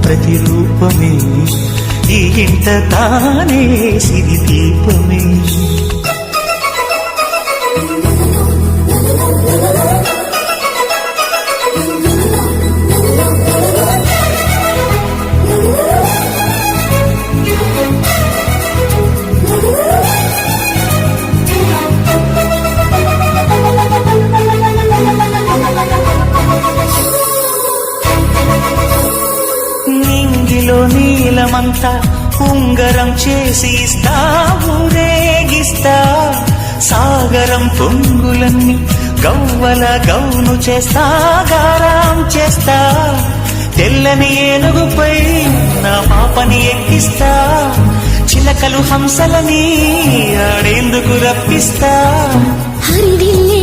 ప్రతిరూపమే ఈ ఇంట తానే సిరి దీపమే. నింగిలో నీలమంతా ఉంగరం చేసి ఇస్తా, ఊరేగిస్తా. సాగరం పొంగులన్నీ గవ్వల గౌను చేస్తా, గారాం చేస్తా. తెల్లని ఏనుగుపై నా పాపని ఎక్కిస్తా, చిలకలు హంసలని ఆడేందుకు రప్పిస్తా. హరివిల్లి